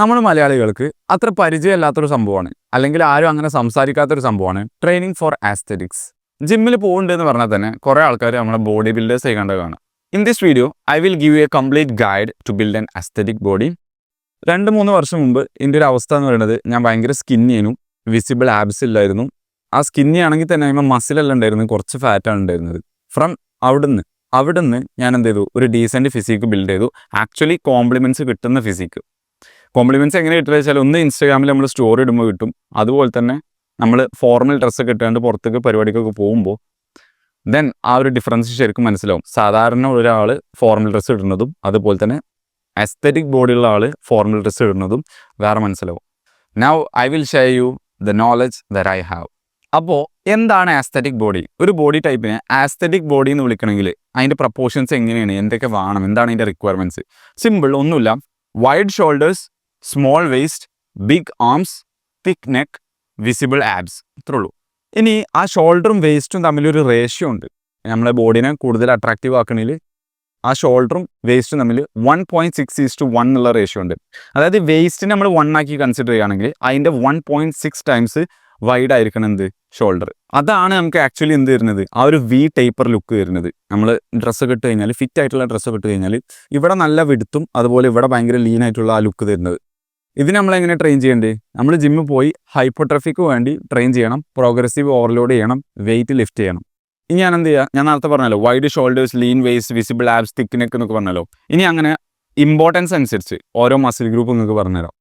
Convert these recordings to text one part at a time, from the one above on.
നമ്മൾ മലയാളികൾക്ക് അത്ര പരിചയമില്ലാത്തൊരു സംഭവമാണ്, അല്ലെങ്കിൽ ആരും അങ്ങനെ സംസാരിക്കാത്തൊരു സംഭവമാണ് ട്രെയിനിങ് ഫോർ ആസ്തെറ്റിക്സ്. ജിമ്മിൽ പോകുന്നുണ്ട് എന്ന് പറഞ്ഞാൽ തന്നെ കുറേ ആൾക്കാർ നമ്മുടെ ബോഡി ബിൽഡേഴ്സ് ആയി കണ്ടതാണ്. In this video I will give you a complete guide to build an aesthetic body. 2-3 വർഷം മുമ്പ് എൻ്റെ ഒരു അവസ്ഥ എന്ന് പറയുന്നത് ഞാൻ ഭയങ്കര സ്കിന്നിയായിരുന്നു, വിസിബിൾ ആബ്സ് ഇല്ലായിരുന്നു. ആ സ്കിന്നി ആണെങ്കിൽ തന്നെ അതിന് മസിലെല്ലാം ഉണ്ടായിരുന്നു, കുറച്ച് ഫാറ്റാണ് ഉണ്ടായിരുന്നത്. ഫ്രം അവിടുന്ന് ഞാൻ എന്ത് ചെയ്തു, ഒരു ഡീസൻറ്റ് ഫിസിക്ക് ബിൽഡ് ചെയ്തു. ആക്ച്വലി കോംപ്ലിമെൻറ്റ്സ് കിട്ടുന്ന ഫിസിക്ക്. കോംപ്ലിമെൻറ്റ്സ് എങ്ങനെ കിട്ടുക വെച്ചാൽ, ഒന്ന് ഇൻസ്റ്റാഗ്രാമിൽ നമ്മൾ സ്റ്റോറി ഇടുമ്പോൾ കിട്ടും, അതുപോലെ തന്നെ നമ്മൾ ഫോർമൽ ഡ്രസ്സൊക്കെ ഇട്ടുകൊണ്ട് പുറത്തേക്ക് പരിപാടിക്കൊക്കെ പോകുമ്പോൾ ദെൻ ആ ഒരു ഡിഫറൻസ് ശരിക്കും മനസ്സിലാവും. സാധാരണ ഒരാൾ ഫോർമൽ ഡ്രസ്സ് ഇടുന്നതും അതുപോലെ തന്നെ അസ്തെറ്റിക് ബോഡിയുള്ള ആൾ ഫോർമൽ ഡ്രസ്സ് ഇടുന്നതും വേറെ മനസ്സിലാവും. Now I will share you the knowledge that I have. അപ്പോൾ എന്താണ് ആസ്തെറ്റിക് ബോഡി? ഒരു ബോഡി ടൈപ്പിനെ ആസ്തെറ്റിക് ബോഡി എന്ന് വിളിക്കണമെങ്കിൽ അതിൻ്റെ പ്രപ്പോർഷൻസ് എങ്ങനെയാണ്, എന്തൊക്കെ വേണം, എന്താണ് അതിൻ്റെ റിക്വയർമെൻറ്റ്സ്? സിമ്പിൾ, ഒന്നുമില്ല. Wide shoulders, small waist, big arms, thick neck, visible abs, ഇത്രേ ഉള്ളൂ. ഇനി ആ ഷോൾഡറും വേസ്റ്റും തമ്മിലൊരു റേഷ്യോ ഉണ്ട്. നമ്മളെ ബോഡിനെ കൂടുതൽ അട്രാക്റ്റീവ് ആക്കണമെങ്കിൽ ആ ഷോൾഡറും വേസ്റ്റും തമ്മിൽ 1.6:1 എന്നുള്ള റേഷ്യോ ഉണ്ട്. അതായത് വേസ്റ്റിനെ നമ്മൾ 1 ആക്കി കൺസിഡർ ചെയ്യുകയാണെങ്കിൽ അതിൻ്റെ 1.6 ടൈംസ് വൈഡ് ആയിരിക്കണം എന്ത്, ഷോൾഡർ. അതാണ് നമുക്ക് ആക്ച്വലി എന്ത് വരുന്നത്, ആ ഒരു വി ടൈപ്പർ ലുക്ക് വരുന്നത്. നമ്മൾ ഡ്രസ്സൊക്കെ ഇട്ട് കഴിഞ്ഞാൽ, ഫിറ്റ് ആയിട്ടുള്ള ഡ്രസ്സൊക്കെ ഇട്ട് കഴിഞ്ഞാൽ ഇവിടെ നല്ല വിടുത്തും അതുപോലെ ഇവിടെ ഭയങ്കര ലീൻ ആയിട്ടുള്ള ആ ലുക്ക് തരുന്നത്. ഇതിന് നമ്മളെങ്ങനെ ട്രെയിൻ ചെയ്യേണ്ടത്? നമ്മൾ ജിമ്മിൽ പോയി ഹൈപ്പോട്രഫിക്ക് വേണ്ടി ട്രെയിൻ ചെയ്യണം, പ്രോഗ്രസീവ് ഓവർലോഡ് ചെയ്യണം, വെയിറ്റ് ലിഫ്റ്റ് ചെയ്യണം. ഇനി ഞാൻ എന്ത് ചെയ്യുക, ഞാൻ നേരത്തെ പറഞ്ഞല്ലോ wide shoulders, lean waist, visible abs, thick neck എന്നൊക്കെ പറഞ്ഞല്ലോ. ഇനി അങ്ങനെ ഇമ്പോർട്ടൻസ് അനുസരിച്ച് ഓരോ മസിൽ ഗ്രൂപ്പ് നിങ്ങൾക്ക് പറഞ്ഞുതരാം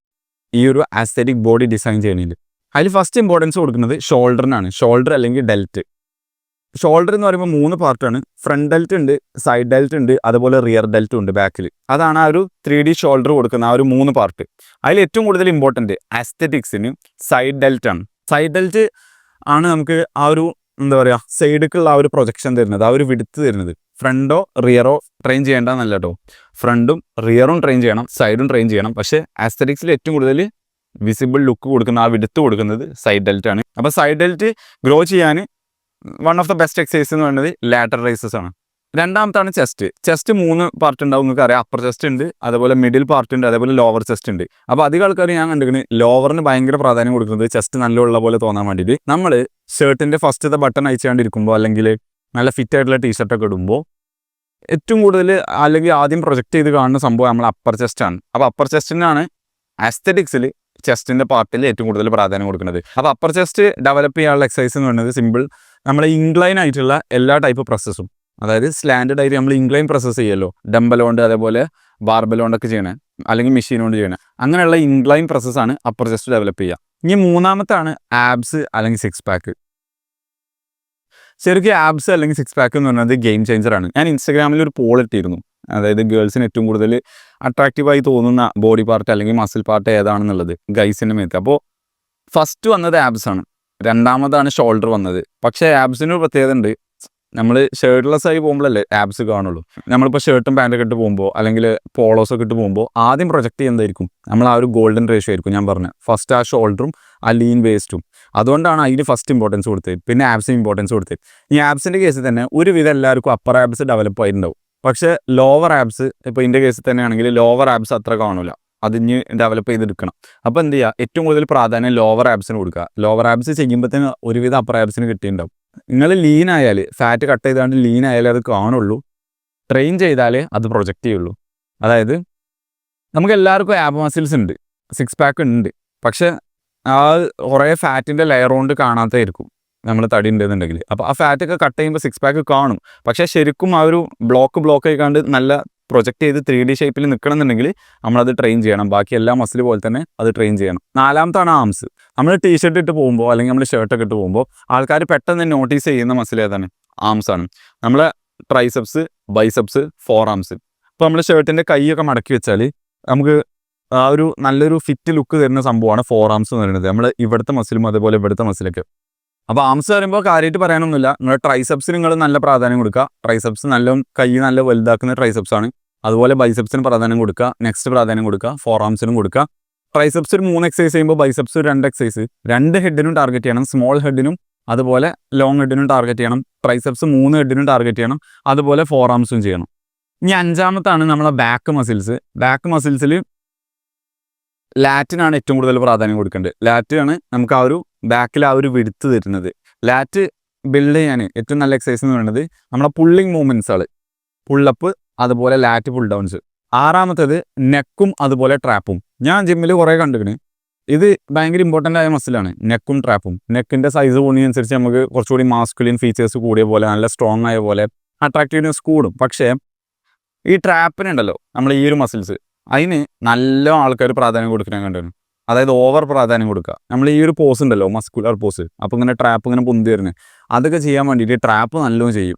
ഈ ഒരു ആസ്തെറ്റിക് ബോഡി ഡിസൈൻ ചെയ്യണമെങ്കിൽ. അതിൽ ഫസ്റ്റ് ഇമ്പോർട്ടൻസ് കൊടുക്കുന്നത് ഷോൾഡറിനാണ്. ഷോൾഡർ അല്ലെങ്കിൽ ഡെൽറ്റ്. ഷോൾഡർ എന്ന് പറയുമ്പോൾ 3 പാർട്ടാണ്. ഫ്രണ്ട് ഡെൽറ്റ് ഉണ്ട്, സൈഡ് ഡെൽറ്റ് ഉണ്ട്, അതുപോലെ റിയർ ഡെൽറ്റും ഉണ്ട് ബാക്കിൽ. അതാണ് ആ ഒരു 3D ഷോൾഡർ കൊടുക്കുന്ന ആ ഒരു 3 പാർട്ട്. അതിൽ ഏറ്റവും കൂടുതൽ ഇമ്പോർട്ടൻറ്റ് ആസ്തെറ്റിക്സിന് സൈഡ് ഡെൽറ്റ് ആണ്. സൈഡ് ഡെൽറ്റ് ആണ് നമുക്ക് ആ ഒരു എന്താ പറയുക, സൈഡിലേക്കുള്ള ആ ഒരു പ്രൊജക്ഷൻ തരുന്നത്, ആ ഒരു വിടുത്ത് തരുന്നത്. ഫ്രണ്ടോ റിയറോ ട്രെയിൻ ചെയ്യേണ്ടതെന്നല്ല കേട്ടോ, ഫ്രണ്ടും റിയറും ട്രെയിൻ ചെയ്യണം, സൈഡും ട്രെയിൻ ചെയ്യണം. പക്ഷേ ആസ്തെറ്റിക്സിൽ ഏറ്റവും കൂടുതൽ വിസിബിൾ ലുക്ക് കൊടുക്കുന്ന, ആ വിടുത്ത് കൊടുക്കുന്നത് സൈഡ് ഡെൽറ്റ് ആണ്. അപ്പോൾ സൈഡ് ഡെൽറ്റ് ഗ്രോ ചെയ്യാൻ one of the best exercise എന്ന് പറയുന്നത് ലാറ്ററൽ റൈസസ് ആണ്. രണ്ടാമത്താണ് ചെസ്റ്റ്. ചെസ്റ്റ് 3 പാർട്ട് ഉണ്ടാവും, നിങ്ങൾക്ക് അറിയാം. അപ്പർ ചെസ്റ്റ് ഉണ്ട്, അതുപോലെ മിഡിൽ പാർട്ട് ഉണ്ട്, അതേപോലെ ലോവർ ചെസ്റ്റ് ഉണ്ട്. അപ്പോൾ അധികം ആൾക്കാർ ഞാൻ കണ്ടിരിക്കുന്നത് ലോവറിന് ഭയങ്കര പ്രാധാന്യം കൊടുക്കുന്നത് ചെസ്റ്റ് നല്ല ഉള്ള പോലെ തോന്നാൻ വേണ്ടിയിട്ട്. നമ്മൾ ഷർട്ടിൻ്റെ ഫസ്റ്റത്തെ ബട്ടൺ അയച്ചുകൊണ്ടിരിക്കുമ്പോൾ അല്ലെങ്കിൽ നല്ല ഫിറ്റ് ആയിട്ടുള്ള ടീഷർട്ടൊക്കെ ഇടുമ്പോൾ ഏറ്റവും കൂടുതൽ അല്ലെങ്കിൽ ആദ്യം പ്രൊജക്റ്റ് ചെയ്ത് കാണുന്ന സംഭവം നമ്മൾ അപ്പർ ചെസ്റ്റ് ആണ്. അപ്പോൾ അപ്പർ ചെസ്റ്റിനാണ് ആസ്തെറ്റിക്സിൽ ചെസ്റ്റിൻ്റെ പാർട്ടിൽ ഏറ്റവും കൂടുതൽ പ്രാധാന്യം കൊടുക്കുന്നത്. അപ്പോൾ അപ്പർ ചെസ്റ്റ് ഡെവലപ്പ് ചെയ്യാനുള്ള എക്സസൈസ് എന്ന് പറയുന്നത് സിമ്പിൾ, നമ്മൾ ഇൻക്ലൈൻ ആയിട്ടുള്ള എല്ലാ ടൈപ്പ് പ്രസ്സസും, അതായത് സ്ലാൻഡഡ് ആയിട്ട് നമ്മൾ ഇൻക്ലൈൻ പ്രസ്സസ് ചെയ്യുമല്ലോ, ഡംബലോണ്ട് അതേപോലെ ബാർബലോണ്ടൊക്കെ ചെയ്യണേ, അല്ലെങ്കിൽ മെഷീൻ കൊണ്ട് ചെയ്യണേ, അങ്ങനെയുള്ള ഇൻക്ലൈൻ പ്രസ്സസാണ് അപ്പർ ചെസ്റ്റ് ഡെവലപ്പ് ചെയ്യുക. ഇനി മൂന്നാമത്താണ് ആബ്സ് അല്ലെങ്കിൽ സിക്സ് പാക്ക്. ശരിക്കും ആബ്സ് അല്ലെങ്കിൽ സിക്സ് പാക്ക് എന്ന് പറയുന്നത് ഗെയിം ചേഞ്ചറാണ്. ഞാൻ ഇൻസ്റ്റാഗ്രാമിൽ ഒരു പോൾ ഇട്ടിരുന്നു, അതായത് ഗേൾസിന് ഏറ്റവും കൂടുതൽ അട്രാക്റ്റീവായി തോന്നുന്ന ബോഡി പാർട്ട് അല്ലെങ്കിൽ മസിൽ പാർട്ട് ഏതാണെന്നുള്ളത് ഗൈസിൻ്റെ മേത്ത്. അപ്പോൾ ഫസ്റ്റ് വന്നത് ആബ്സ് ആണ്, രണ്ടാമതാണ് ഷോൾഡർ വന്നത്. പക്ഷേ ആബ്സിന് ഒരു പ്രത്യേകത ഉണ്ട്, നമ്മൾ ഷർട്ട്ലെസ് ആയി പോകുമ്പോഴല്ലേ ആബ്സ് കാണുള്ളൂ. നമ്മളിപ്പോൾ ഷർട്ടും പാൻറ്റൊക്കെ ഇട്ട് പോകുമ്പോൾ അല്ലെങ്കിൽ പോളോസൊക്കെ ഇട്ട് പോകുമ്പോൾ ആദ്യം പ്രൊജക്റ്റ് ചെയ്യുന്നതായിരിക്കും നമ്മൾ ആ ഒരു ഗോൾഡൻ റേഷ്യോ ആയിരിക്കും. ഞാൻ പറഞ്ഞ ഫസ്റ്റ് ആ ഷോൾഡറും ആ ലീൻ വേസ്റ്റും, അതുകൊണ്ടാണ് അതിന് ഫസ്റ്റ് ഇമ്പോർട്ടൻസ് കൊടുത്തത്, പിന്നെ ആബ്സിന് ഇമ്പോർട്ടൻസ് കൊടുത്തത്. ഈ ആബ്സിൻ്റെ കേസിൽ തന്നെ ഒരുവിധം എല്ലാവർക്കും അപ്പർ ആബ്സ് ഡെവലപ്പ് ആയിട്ടുണ്ടാവും, പക്ഷേ ലോവർ ആബ്സ്, ഇപ്പോൾ ഇതിൻ്റെ കേസിൽ തന്നെയാണെങ്കിൽ ലോവർ ആബ്സ് അത്ര കാണില്ല, അതിന് ഡെവലപ്പ് ചെയ്തെടുക്കണം. അപ്പോൾ എന്ത് ചെയ്യുക, ഏറ്റവും കൂടുതൽ പ്രാധാന്യം ലോവർ ആബ്സിന് കൊടുക്കുക. ലോവർ ആബ്സ് ചെയ്യുമ്പോഴത്തേന് ഒരുവിധം അപ്പർ ആബ്സിന് കിട്ടിയിട്ടുണ്ടാവും. നിങ്ങൾ ലീൻ ആയാൽ, ഫാറ്റ് കട്ട് ചെയ്താണ്ട് ലീൻ ആയാലേ അത് കാണുള്ളൂ, ട്രെയിൻ ചെയ്താലേ അത് പ്രൊജക്റ്റ് ചെയ്യുള്ളൂ. അതായത് നമുക്ക് എല്ലാവർക്കും ആബ് മസിൽസ് ഉണ്ട്, സിക്സ് പാക്ക് ഉണ്ട്, പക്ഷേ ആ കുറേ ഫാറ്റിൻ്റെ ലെയർ കൊണ്ട് കാണാത്തായിരിക്കും നമ്മൾ തടി ഉണ്ടെന്നുണ്ടെങ്കിൽ. അപ്പോൾ ആ ഫാറ്റൊക്കെ കട്ട് ചെയ്യുമ്പോൾ സിക്സ് പാക്ക് കാണും, പക്ഷേ ശരിക്കും ആ ഒരു ബ്ലോക്ക് ആയിക്കാണ്ട് നല്ല പ്രൊജക്റ്റ് ചെയ്ത് 3D ഷേപ്പിൽ നിൽക്കണമെന്നുണ്ടെങ്കിൽ നമ്മളത് ട്രെയിൻ ചെയ്യണം. ബാക്കി എല്ലാ മസിൽ പോലെ തന്നെ അത് ട്രെയിൻ ചെയ്യണം. നാലാമത്താണ് ആംസ്. നമ്മൾ ടീഷർട്ട് ഇട്ട് പോകുമ്പോൾ അല്ലെങ്കിൽ നമ്മൾ ഷർട്ടൊക്കെ ഇട്ട് പോകുമ്പോൾ ആൾക്കാർ പെട്ടെന്ന് നോട്ടീസ് ചെയ്യുന്ന മസിൽ ഏതാണ്? ആംസ് ആണ്. നമ്മളെ ട്രൈസെപ്സ്, ബൈസെപ്സ്, ഫോർ ആംസ്. അപ്പോൾ നമ്മൾ ഷർട്ടിൻ്റെ കൈയൊക്കെ മടക്കി വെച്ചാൽ നമുക്ക് ആ ഒരു നല്ലൊരു ഫിറ്റ് ലുക്ക് തരുന്ന സംഭവമാണ് ഫോർ ആംസ് എന്ന് പറയുന്നത്. നമ്മൾ ഇവിടുത്തെ മസിലും അതുപോലെ ഇവിടുത്തെ മസിലൊക്കെ. അപ്പോൾ ആംസ് പറയുമ്പോൾ കാര്യമായിട്ട് പറയാനൊന്നുമില്ല, നിങ്ങളുടെ ട്രൈസെപ്സിന് നിങ്ങൾ നല്ല പ്രാധാന്യം കൊടുക്കുക. ട്രൈസെപ്സ് നല്ല കൈ നല്ല വലുതാക്കുന്ന ട്രൈസെപ്സ് ആണ്. അതുപോലെ ബൈസെപ്സിന് പ്രാധാന്യം കൊടുക്കുക, നെക്സ്റ്റ് പ്രാധാന്യം കൊടുക്കുക, ഫോർ ആംസിനും കൊടുക്കുക. ട്രൈസെപ്സ് ഒരു 3 എക്സസൈസ് ചെയ്യുമ്പോൾ ബൈസെപ്സ് 2 എക്സസൈസ്, 2 ഹെഡിനും ടാർഗറ്റ് ചെയ്യണം. സ്മോൾ ഹെഡിനും അതുപോലെ ലോങ് ഹെഡിനും ടാർഗറ്റ് ചെയ്യണം. ട്രൈസെപ്സ് 3 ഹെഡിനും ടാർഗറ്റ് ചെയ്യണം, അതുപോലെ ഫോർ ആംസും ചെയ്യണം. ഇനി അഞ്ചാമത്താണ് നമ്മളെ ബാക്ക് മസിൽസ്. ബാക്ക് മസിൽസിൽ ലാറ്റിനാണ് ഏറ്റവും കൂടുതൽ പ്രാധാന്യം കൊടുക്കേണ്ടത്. ലാറ്റാണ് നമുക്ക് ആ ഒരു ബാക്കിൽ ആ ഒരു വിടുത്ത് തരുന്നത്. ലാറ്റ് ബിൽഡ് ചെയ്യാൻ ഏറ്റവും നല്ല എക്സസൈസ് എന്ന് പറയുന്നത് നമ്മളെ പുള്ളിങ് മൂവ്മെൻറ്റ്സുകൾ, പുള്ളപ്പ്, അതുപോലെ ലാറ്റ് പുൾ ഡൗൺസ്. ആറാമത്തേത് നെക്കും അതുപോലെ ട്രാപ്പും. ഞാൻ ജിമ്മിൽ കുറേ കണ്ടിരിക്കണ്. ഇത് ഭയങ്കര ഇമ്പോർട്ടൻ്റ് ആയ മസിലാണ് നെക്കും ട്രാപ്പും. നെക്കിൻ്റെ സൈസ് കൂടുന്നതിനനുസരിച്ച് നമുക്ക് കുറച്ചുകൂടി മാസ്കുലിൻ ഫീച്ചേഴ്സ് കൂടിയ പോലെ, നല്ല സ്ട്രോങ് ആയ പോലെ അട്രാക്റ്റീവ്നെസ് കൂടും. പക്ഷേ ഈ ട്രാപ്പിനുണ്ടല്ലോ, നമ്മൾ ഈ ഒരു മസിൽസ്, അതിന് നല്ല ആൾക്കാർ പ്രാധാന്യം കൊടുക്കാൻ കണ്ടിരുന്നു. അതായത് ഓവർ പ്രാധാന്യം കൊടുക്കുക. നമ്മൾ ഈ ഒരു പോസ് ഉണ്ടല്ലോ, മസ്കുലർ പോസ്, അപ്പോൾ ഇങ്ങനെ ട്രാപ്പ് ഇങ്ങനെ പൊന്തി വരുന്നത്, അതൊക്കെ ചെയ്യാൻ വേണ്ടിയിട്ട് ട്രാപ്പ് നല്ലോണം ചെയ്യും.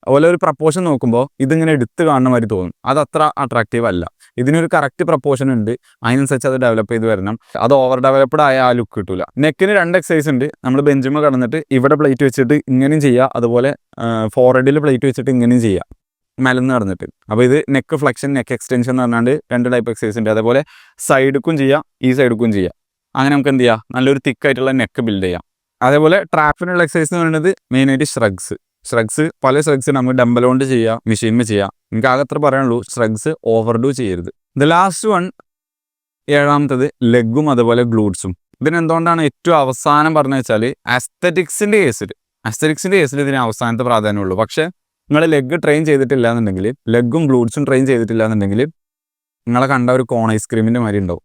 അതുപോലെ ഒരു പ്രപ്പോർഷൻ നോക്കുമ്പോൾ ഇതിങ്ങനെ എടുത്ത് കാണുന്ന മാതിരി തോന്നും. അത് അത്ര അട്രാക്റ്റീവ് അല്ല. ഇതിനൊരു കറക്റ്റ് പ്രപ്പോർഷൻ ഉണ്ട്, അതിനനുസരിച്ച് അത് ഡെവലപ്പ് ചെയ്ത് വരണം. അത് ഓവർ ഡെവലപ്ഡ് ആയ ആ ലുക്ക് കിട്ടില്ല. നെക്കിന് 2 എക്സസൈസ് ഉണ്ട്. നമ്മൾ ബെഞ്ചുമ്മ കടന്നിട്ട് ഇവിടെ പ്ലേറ്റ് വെച്ചിട്ട് ഇങ്ങനെയും ചെയ്യുക, അതുപോലെ ഫോർഹെഡിൽ പ്ലേറ്റ് വെച്ചിട്ട് ഇങ്ങനെയും ചെയ്യുക, മലന്ന് നടന്നിട്ട്. അപ്പോൾ ഇത് നെക്ക് ഫ്ലെക്ഷൻ, നെക്ക് എക്സ്റ്റൻഷൻ എന്ന് പറഞ്ഞാണ്ട് 2 ടൈപ്പ് എക്സസൈസ് ഉണ്ട്. അതേപോലെ സൈഡിക്കും ചെയ്യാം, ഈ സൈഡിക്കും ചെയ്യാം. അങ്ങനെ നമുക്ക് എന്ത് ചെയ്യാം, നല്ലൊരു തിക്കായിട്ടുള്ള നെക്ക് ബിൽഡ് ചെയ്യാം. അതേപോലെ ട്രാപ്പിനുള്ള എക്സസൈസ് എന്ന് പറയുന്നത് മെയിനായിട്ട് ഷ്രഗ്സ്. പല ഷ്രഗ്സ് നമുക്ക് ഡംബൽ കൊണ്ട് ചെയ്യാം, മെഷീനിൽ ചെയ്യാം. എനിക്ക് ആകെ അത്ര പറയാനുള്ളൂ, ഷ്രഗ്സ് ഓവർഡു ചെയ്യരുത്. ദ ലാസ്റ്റ് വൺ, 7ാമത്തത് ലെഗും അതുപോലെ ഗ്ലൂട്ട്സും. ഇതിനെന്തുകൊണ്ടാണ് ഏറ്റവും അവസാനം പറഞ്ഞു വെച്ചാൽ അസ്തറ്റിക്സിൻ്റെ കേസിൽ ഇതിന് അവസാനത്തെ പ്രാധാന്യമുള്ളൂ. പക്ഷേ നിങ്ങൾ ലെഗ് ട്രെയിൻ ചെയ്തിട്ടില്ല എന്നുണ്ടെങ്കിൽ, ലെഗും ഗ്ലൂട്ട്സും ട്രെയിൻ ചെയ്തിട്ടില്ല എന്നുണ്ടെങ്കിൽ നിങ്ങളെ കണ്ട ഒരു കോൺ ഐസ്ക്രീമിൻ്റെ മാതിരി ഉണ്ടാവും.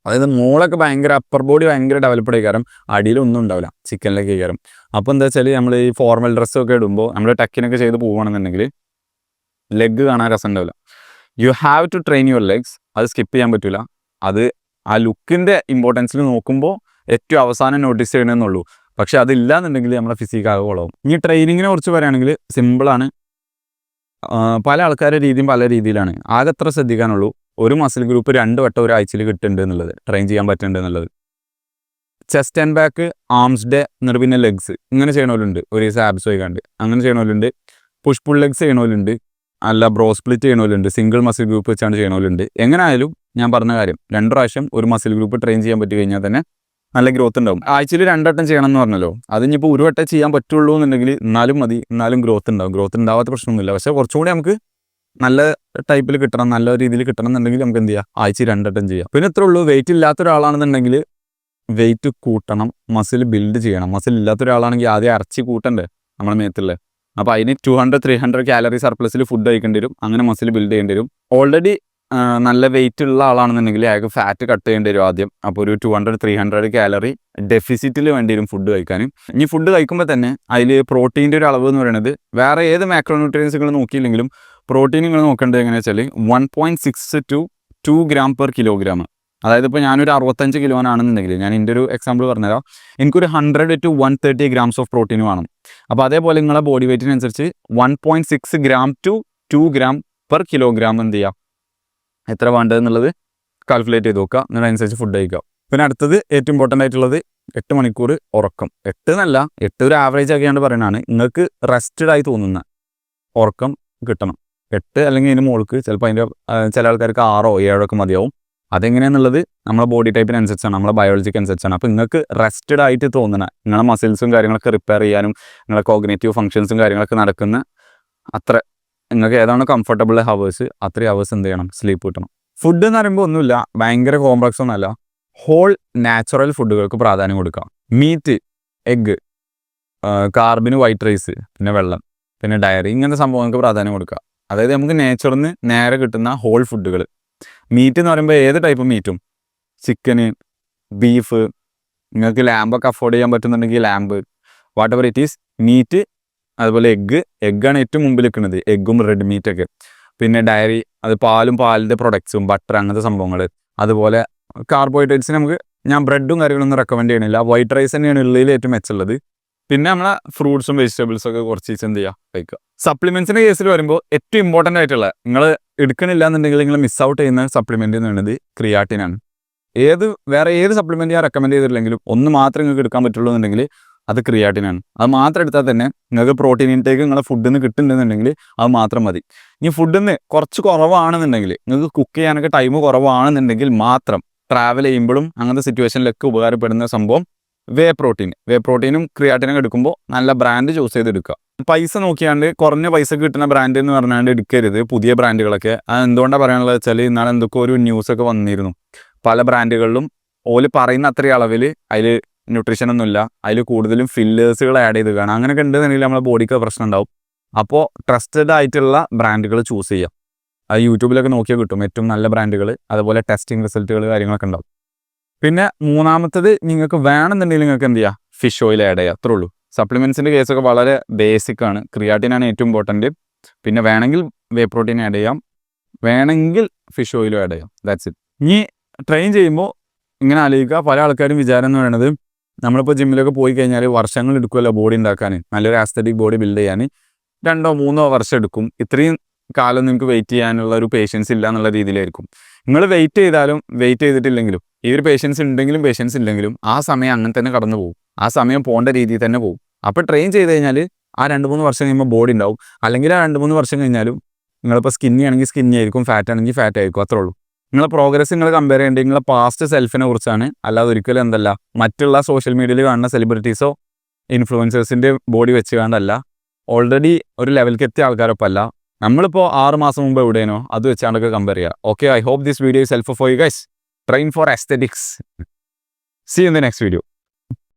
അതായത് മോളൊക്കെ ഭയങ്കര അപ്പർ ബോഡി ഭയങ്കര ഡെവലപ്ഡ് ആയിക്കാരം, അടിയിലൊന്നും ഉണ്ടാവില്ല, ചിക്കനിലേക്ക് ആയിക്കാരം. അപ്പോൾ എന്താ വെച്ചാൽ നമ്മൾ ഈ ഫോർമൽ ഡ്രസ്സൊക്കെ ഇടുമ്പോൾ നമ്മൾ ടക്കിനൊക്കെ ചെയ്ത് പോവുകയാണെന്നുണ്ടെങ്കിൽ ലെഗ് കാണാൻ രസം ഉണ്ടാവില്ല. You have to train your legs. അത് സ്കിപ്പ് ചെയ്യാൻ പറ്റില്ല. അത് ആ ലുക്കിൻ്റെ ഇമ്പോർട്ടൻസിൽ നോക്കുമ്പോൾ ഏറ്റവും അവസാനം നോട്ടീസ് ചെയ്യണമെന്നുള്ളൂ. പക്ഷെ അതില്ല എന്നുണ്ടെങ്കിൽ നമ്മളെ ഫിസിക്കാകെ കുളവും. ഇനി ട്രെയിനിങ്ങിനെ കുറിച്ച് പറയുകയാണെങ്കിൽ സിമ്പിളാണ്. പല ആൾക്കാരുടെ രീതിയും പല രീതിയിലാണ്. ആകെ എത്ര ശ്രദ്ധിക്കാനുള്ളൂ, ഒരു മസിൽ ഗ്രൂപ്പ് 2 വട്ടം ഒരാഴ്ചയിൽ കിട്ടുന്നുണ്ട് എന്നുള്ളത്, ട്രെയിൻ ചെയ്യാൻ പറ്റുന്നുണ്ട് എന്നുള്ളത്. Chest and back, arms day, എന്നിട്ട് പിന്നെ ലെഗ്സ് ഇങ്ങനെ ചെയ്യണവരുണ്ട്. ഒരു ദിവസം ആബ്സ് വയ്ക്കാണ്ട് അങ്ങനെ ചെയ്യണവരുണ്ട്. പുഷ് പുൾ ലെഗ്സ് ചെയ്യണവരുണ്ട്, അല്ല ബ്രോ സ്പ്ലിറ്റ് ചെയ്യണവരുണ്ട്, സിംഗിൾ മസിൽ ഗ്രൂപ്പ് വെച്ചാണ് ചെയ്യണവരുണ്ട്. എങ്ങനെ ആയാലും ഞാൻ പറഞ്ഞ കാര്യം, 2 പ്രാവശ്യം ഒരു മസിൽ ഗ്രൂപ്പ് ട്രെയിൻ ചെയ്യാൻ പറ്റി കഴിഞ്ഞാൽ തന്നെ നല്ല ഗ്രോത്ത് ഉണ്ടാവും. ആഴ്ചയിൽ 2 വട്ടം ചെയ്യണം എന്ന് പറഞ്ഞല്ലോ, അതിനിപ്പോൾ ഒരു വട്ടം ചെയ്യാൻ പറ്റുള്ളൂ എന്നുണ്ടെങ്കിൽ എന്നാലും മതി, എന്നാലും ഗ്രോത്ത് ഉണ്ടാവും. ഗ്രോത്ത് ഉണ്ടാവാത്ത പ്രശ്നമൊന്നുമില്ല. പക്ഷേ കുറച്ചുകൂടി നമുക്ക് നല്ല ടൈപ്പിൽ കിട്ടണം, നല്ല രീതിയിൽ കിട്ടണം എന്നുണ്ടെങ്കിൽ നമുക്ക് എന്ത് ചെയ്യാം, ആഴ്ച 2 വട്ടം ചെയ്യാം. പിന്നെ ഇത്രേ ഉള്ളൂ. വെയിറ്റ് ഇല്ലാത്ത ഒരാളാണെന്നുണ്ടെങ്കിൽ വെയിറ്റ് കൂട്ടണം, മസിൽ ബിൽഡ് ചെയ്യണം. മസിൽ ഇല്ലാത്ത ഒരാളാണെങ്കിൽ ആദ്യം ഇറച്ചി കൂട്ടണ്ടേ നമ്മുടെ മേത്തുള്ള. അപ്പോൾ അതിന് 200-300 കാലറി സർപ്ലസിൽ ഫുഡ് കഴിക്കേണ്ടി വരും. അങ്ങനെ മസിൽ ബിൽഡ് ചെയ്യേണ്ടി വരും. ഓൾറെഡി നല്ല വെയിറ്റ് ഉള്ള ആളാണെന്നുണ്ടെങ്കിൽ അയാൾക്ക് ഫാറ്റ് കട്ട് ചെയ്യേണ്ടി വരും ആദ്യം. അപ്പോൾ ഒരു 200-300 കാലറി ഡെഫിസിറ്റിൽ വേണ്ടി വരും ഫുഡ് കഴിക്കാനും. ഇനി ഫുഡ് കഴിക്കുമ്പോൾ തന്നെ അതിൽ പ്രോട്ടീൻ്റെ ഒരു അളവ് എന്ന് പറയുന്നത്, വേറെ ഏത് മാക്രോന്യൂട്രിയൻസ് നിങ്ങൾ നോക്കിയില്ലെങ്കിലും പ്രോട്ടീൻ നിങ്ങൾ നോക്കേണ്ടത് എങ്ങനെയാണെന്ന് വെച്ചാൽ 1.6 to 2 gram per kilogram. അതായത് ഇപ്പോൾ ഞാനൊരു 65 കിലോനാണെന്നുണ്ടെങ്കിൽ, ഞാൻ എൻ്റെ ഒരു എക്സാമ്പിൾ പറഞ്ഞുതരാം, എനിക്കൊരു 100 to 130 grams ഓഫ് പ്രോട്ടീൻ വേണം. അപ്പോൾ അതേപോലെ നിങ്ങളെ body വെയ്റ്റിനനുസരിച്ച് 1.6 gram to 2 gram per kilogram എന്ത് ചെയ്യുക, എത്ര വേണ്ടതെന്നുള്ളത് കാൽക്കുലേറ്റ് ചെയ്ത് നോക്കുക. എന്നിട്ട് അതിനനുസരിച്ച് ഫുഡ് കഴിക്കുക. പിന്നെ അടുത്തത് ഏറ്റവും ഇമ്പോർട്ടൻ്റ് ആയിട്ടുള്ളത് 8 മണിക്കൂർ ഉറക്കം. 8 എന്നല്ല, 8 ഒരു ആവറേജ് ആക്കിയാണ്ട് പറയുന്നതാണ്. നിങ്ങൾക്ക് റെസ്റ്റഡ് ആയി തോന്നുന്ന ഉറക്കം കിട്ടണം. 8 അല്ലെങ്കിൽ ഇതിന് മുകൾക്ക്, ചിലപ്പോൾ അതിൻ്റെ ചില ആൾക്കാർക്ക് 6-7 ഒക്കെ മതിയാവും. അതെങ്ങനെയാണെന്നുള്ളത് നമ്മളെ ബോഡി ടൈപ്പിനനുസരിച്ചാണ്, നമ്മളെ ബയോളജിക്ക് അനുസരിച്ചാണ്. അപ്പോൾ നിങ്ങൾക്ക് റെസ്റ്റഡ് ആയിട്ട് തോന്നുന്ന, നിങ്ങളെ മസിൽസും കാര്യങ്ങളൊക്കെ റിപ്പയർ ചെയ്യാനും നിങ്ങളെ കോഗ്നേറ്റീവ് ഫംഗ്ഷൻസും കാര്യങ്ങളൊക്കെ നടക്കുന്ന അത്ര നിങ്ങൾക്ക് ഏതാണ് കംഫർട്ടബിൾ ഹവേഴ്സ്, അത്രയും ഹവേഴ്സ് എന്ത് ചെയ്യണം, സ്ലീപ്പ് കിട്ടണം. ഫുഡ് എന്ന് പറയുമ്പോൾ ഒന്നുമില്ല, ഭയങ്കര കോംപ്ലക്സ് ഒന്നുമല്ല. ഹോൾ നാച്ചുറൽ ഫുഡുകൾക്ക് പ്രാധാന്യം കൊടുക്കാം. മീറ്റ്, എഗ്ഗ്, കാർബിന് വൈറ്റ് റൈസ്, പിന്നെ വെള്ളം, പിന്നെ ഡയറി, ഇങ്ങനത്തെ സംഭവങ്ങൾക്ക് പ്രാധാന്യം കൊടുക്കുക. അതായത് നമുക്ക് നേച്ചറിൽ നിന്ന് നേരെ കിട്ടുന്ന ഹോൾ ഫുഡുകൾ. മീറ്റ് എന്ന് പറയുമ്പോൾ ഏത് ടൈപ്പ് മീറ്റും, ചിക്കന്, ബീഫ്, നിങ്ങൾക്ക് ലാമ്പൊക്കെ അഫോർഡ് ചെയ്യാൻ പറ്റുന്നുണ്ടെങ്കിൽ lamb, whatever it is meat. അതുപോലെ എഗ്ഗാണ് ഏറ്റവും മുമ്പിൽ നിൽക്കുന്നത്, എഗ്ഗും റെഡ് മീറ്റൊക്കെ. പിന്നെ ഡയറി, അത് പാലും പാലിൻ്റെ പ്രൊഡക്ട്സും, ബട്ടർ, അങ്ങനത്തെ സംഭവങ്ങൾ. അതുപോലെ കാർബോഹൈഡ്രേറ്റ്സിന് നമുക്ക് ഞാൻ ബ്രെഡും കാര്യങ്ങളൊന്നും റെക്കമെൻഡ് ചെയ്യണില്ല. വൈറ്റ് റൈസ് തന്നെയാണ് ഉള്ളിൽ ഏറ്റവും മെച്ചമുള്ളത്. പിന്നെ നമ്മളെ ഫ്രൂട്ട്സും വെജിറ്റബിൾസൊക്കെ കുറച്ച് എന്ത് ചെയ്യുക, കഴിക്കുക. സപ്ലിമെൻറ്റ്സിൻ്റെ കേസിൽ വരുമ്പോൾ ഏറ്റവും ഇമ്പോർട്ടൻ്റ് ആയിട്ടുള്ള, നിങ്ങൾ എടുക്കണില്ല എന്നുണ്ടെങ്കിൽ നിങ്ങൾ മിസ് ഔട്ട് ചെയ്യുന്ന സപ്ലിമെൻറ്റ് എന്ന് പറയുന്നത് ക്രിയാറ്റിനാണ്. വേറെ ഏത് സപ്ലിമെൻറ്റ് ഞാൻ റെക്കമെൻഡ് ചെയ്തിട്ടില്ലെങ്കിലും ഒന്ന് മാത്രമേ നിങ്ങൾക്ക് എടുക്കാൻ പറ്റുള്ളൂ എന്നുണ്ടെങ്കിൽ അത് ക്രിയാറ്റിനാണ്. അത് മാത്രം എടുത്താൽ തന്നെ നിങ്ങൾക്ക് പ്രോട്ടീൻ ഇൻടേക്ക് നിങ്ങളെ ഫുഡിൽ നിന്ന് കിട്ടുന്നുണ്ടെന്നുണ്ടെങ്കിൽ അത് മാത്രം മതി. ഇനി ഫുഡിൽ നിന്ന് കുറച്ച് കുറവാണെന്നുണ്ടെങ്കിൽ, നിങ്ങൾക്ക് കുക്ക് ചെയ്യാനൊക്കെ ടൈം കുറവാണെന്നുണ്ടെങ്കിൽ മാത്രം ട്രാവൽ ചെയ്യുമ്പോഴും അങ്ങനത്തെ സിറ്റുവേഷനിലൊക്കെ ഉപകാരപ്പെടുന്ന സംഭവം വേ പ്രോട്ടീനും ക്രിയാറ്റിനും എടുക്കുമ്പോൾ നല്ല ബ്രാൻഡ് ചൂസ് ചെയ്തെടുക്കുക. പൈസ നോക്കിയാണ്ട് കുറഞ്ഞ പൈസ കിട്ടുന്ന ബ്രാൻഡ് എന്ന് പറഞ്ഞാണ്ട് എടുക്കരുത് പുതിയ ബ്രാൻഡുകളൊക്കെ. അത് എന്തുകൊണ്ടാണ് പറയാനുള്ളത് വെച്ചാൽ, ഇന്നാളെ എന്തൊക്കെ ഒരു ന്യൂസൊക്കെ വന്നിരുന്നു, പല ബ്രാൻഡുകളിലും ഓല് പറയുന്ന അത്രയും അളവിൽ അതിൽ ന്യൂട്രീഷൻ ഒന്നുമില്ല, അതിൽ കൂടുതലും ഫില്ലേഴ്സുകൾ ആഡ് ചെയ്ത് കാണാം. അങ്ങനെയൊക്കെ ഉണ്ടെന്നുണ്ടെങ്കിൽ നമ്മുടെ ബോഡിക്ക് പ്രശ്നം ഉണ്ടാവും. അപ്പോൾ ട്രസ്റ്റഡ് ആയിട്ടുള്ള ബ്രാൻഡുകൾ ചൂസ് ചെയ്യാം. അത് യൂട്യൂബിലൊക്കെ നോക്കിയാൽ കിട്ടും ഏറ്റവും നല്ല ബ്രാൻഡുകൾ, അതുപോലെ ടെസ്റ്റിംഗ് റിസൾട്ടുകൾ കാര്യങ്ങളൊക്കെ ഉണ്ടാവും. പിന്നെ മൂന്നാമത്തത് നിങ്ങൾക്ക് വേണമെന്നുണ്ടെങ്കിൽ നിങ്ങൾക്ക് എന്ത് ചെയ്യുക, ഫിഷ് ഓയിൽ ആഡ് ചെയ്യുക, അത്രേ ഉള്ളൂ. സപ്ലിമെൻറ്റ്സിൻ്റെ കേസൊക്കെ വളരെ ബേസിക് ആണ്. ക്രിയാറ്റിനാണ് ഏറ്റവും ഇമ്പോർട്ടൻറ്റ്. പിന്നെ വേണമെങ്കിൽ വേ പ്രോട്ടീൻ ആഡ് ചെയ്യാം, വേണമെങ്കിൽ ഫിഷ് ഓയിലും ആഡ് ചെയ്യാം. That's it. ഇനി ട്രെയിൻ ചെയ്യുമ്പോൾ ഇങ്ങനെ ആലോചിക്കുക, പല ആൾക്കാരും വിചാരം എന്ന് പറയുന്നത് നമ്മളിപ്പോൾ ജിമ്മിലൊക്കെ പോയി കഴിഞ്ഞാൽ വർഷങ്ങൾ എടുക്കുമല്ലോ ബോഡി ഉണ്ടാക്കാൻ, നല്ലൊരു ആസ്തറ്റിക് ബോഡി ബിൽഡ് ചെയ്യാൻ 2-3 വർഷം എടുക്കും. ഇത്രയും കാലം നിങ്ങൾക്ക് വെയിറ്റ് ചെയ്യാനുള്ള ഒരു പേഷ്യൻസ് ഇല്ല എന്നുള്ള രീതിയിലായിരിക്കും. നിങ്ങൾ വെയിറ്റ് ചെയ്താലും വെയിറ്റ് ചെയ്തിട്ടില്ലെങ്കിലും ഈ ഒരു പേഷ്യൻസ് ഉണ്ടെങ്കിലും പേഷ്യൻസ് ഇല്ലെങ്കിലും ആ സമയം അങ്ങനെ തന്നെ കടന്നു പോകും. ആ സമയം പോകേണ്ട രീതിയിൽ തന്നെ പോകും. അപ്പോൾ ട്രെയിൻ ചെയ്ത് കഴിഞ്ഞാൽ ആ 2-3 വർഷം കഴിയുമ്പോൾ ബോഡി ഉണ്ടാവും. അല്ലെങ്കിൽ ആ 2-3 വർഷം കഴിഞ്ഞാലും നിങ്ങളിപ്പോൾ സ്കിന്നി ആണെങ്കിൽ സ്കിന്നി ആയിരിക്കും, ഫാറ്റ് ആണെങ്കിൽ ഫാറ്റ് ആയിരിക്കും, അത്രേ ഉള്ളൂ. നിങ്ങളെ പ്രോഗ്രസ് നിങ്ങൾ കമ്പയർ ചെയ്യേണ്ടത് നിങ്ങളെ പാസ്റ്റ് സെൽഫിനെ കുറിച്ചാണ്, അല്ലാതെ ഒരിക്കലും എന്തല്ല മറ്റുള്ള സോഷ്യൽ മീഡിയയിൽ കാണുന്ന സെലിബ്രിറ്റീസോ ഇൻഫ്ലുവൻസേഴ്സിൻ്റെ ബോഡി വെച്ച് കണ്ടല്ല. ഓൾറെഡി ഒരു ലെവലിലേക്ക് എത്തിയ ആൾക്കാരൊപ്പം അല്ല. നമ്മളിപ്പോൾ 6 മാസം മുമ്പ് എവിടെയാണോ അത് വെച്ചാണ്ടൊക്കെ കമ്പയർ ചെയ്യുക. Okay, I hope this video is helpful for you guys. Train for aesthetics. See you in the next video.